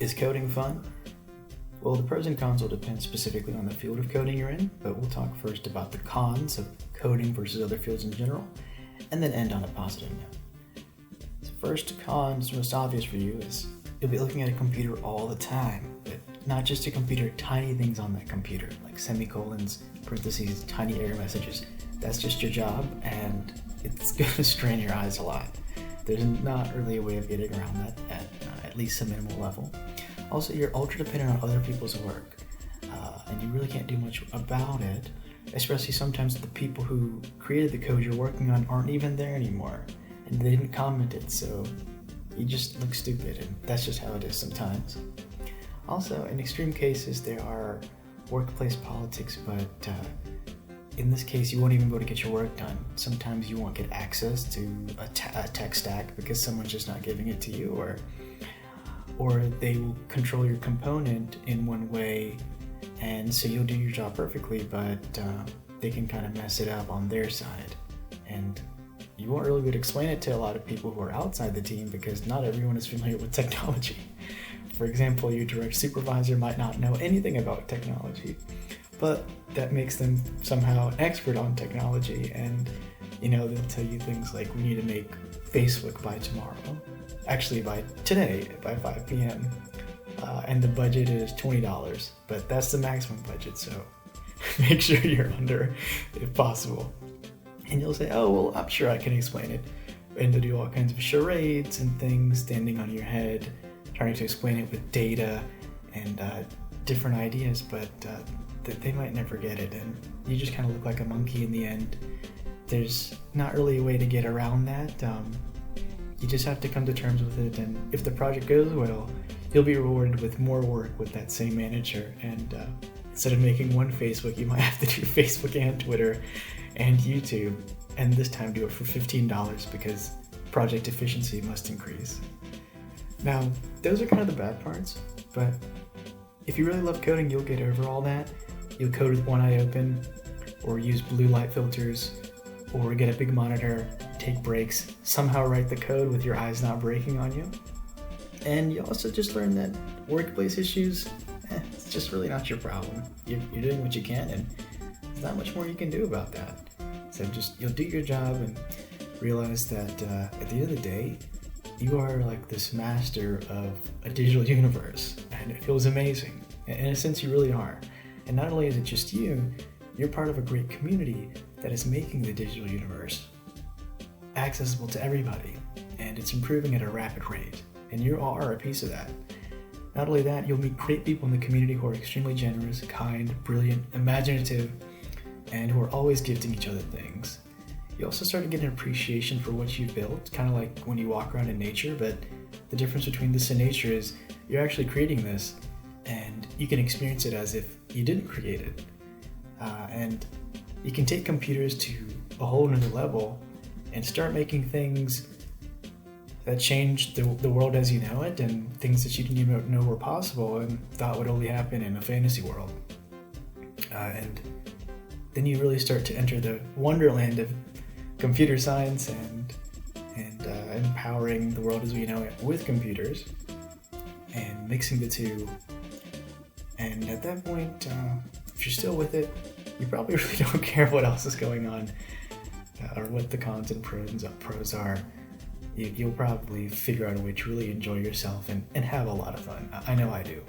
Is coding fun? Well, the pros and cons will depend specifically on the field of coding you're in, but we'll talk first about the cons of coding versus other fields in general, and then end on a positive note. The first con, most obvious for you, is you'll be looking at a computer all the time, but not just a computer, tiny things on that computer, like semicolons, parentheses, tiny error messages. That's just your job, and it's going to strain your eyes a lot. There's not really a way of getting around that at least a minimal level. Also, you're ultra dependent on other people's work, and you really can't do much about it, especially sometimes the people who created the code you're working on aren't even there anymore, and they didn't comment it, so you just look stupid, and that's just how it is sometimes. Also, in extreme cases, there are workplace politics, but in this case, you won't even be able to get your work done. Sometimes you won't get access to a tech stack because someone's just not giving it to you, or they will control your component in one way, and so you'll do your job perfectly, but they can kind of mess it up on their side. And you won't really be able to explain it to a lot of people who are outside the team because not everyone is familiar with technology. For example, your direct supervisor might not know anything about technology, but that makes them somehow an expert on technology, and they'll tell you things like, we need to make Facebook by tomorrow. Actually, by today, by 5 p.m. And the budget is $20, but that's the maximum budget, so make sure you're under if possible. And you'll say, oh, well, I'm sure I can explain it. And they'll do all kinds of charades and things, standing on your head, trying to explain it with data and different ideas, but they might never get it, and you just kind of look like a monkey in the end. There's not really a way to get around that. You just have to come to terms with it, and if the project goes well, you'll be rewarded with more work with that same manager, and instead of making one Facebook, you might have to do Facebook and Twitter and YouTube, and this time do it for $15 because project efficiency must increase. Now, those are kind of the bad parts, but if you really love coding, you'll get over all that. You'll code with one eye open, or use blue light filters, or get a big monitor, take breaks, somehow write the code with your eyes not breaking on you. And you also just learn that workplace issues, it's just really not your problem. You're doing what you can, and there's not much more you can do about that. So you'll do your job and realize that at the end of the day, you are like this master of a digital universe, and it feels amazing. In a sense, you really are. And not only is it just you, you're part of a great community that is making the digital universe accessible to everybody, and it's improving at a rapid rate, and you are a piece of that. Not only that, you'll meet great people in the community who are extremely generous, kind, brilliant, imaginative, and who are always gifting each other things. You also start to get an appreciation for what you've built, kind of like when you walk around in nature, but the difference between this and nature is you're actually creating this, and you can experience it as if you didn't create it. And you can take computers to a whole nother level and start making things that change the world as you know it, and things that you didn't even know were possible and thought would only happen in a fantasy world. And then you really start to enter the wonderland of computer science and empowering the world as we know it with computers and mixing the two. And at that point, if you're still with it, you probably really don't care what else is going on or what the cons and pros are. You'll probably figure out a way to really enjoy yourself and have a lot of fun. I know I do.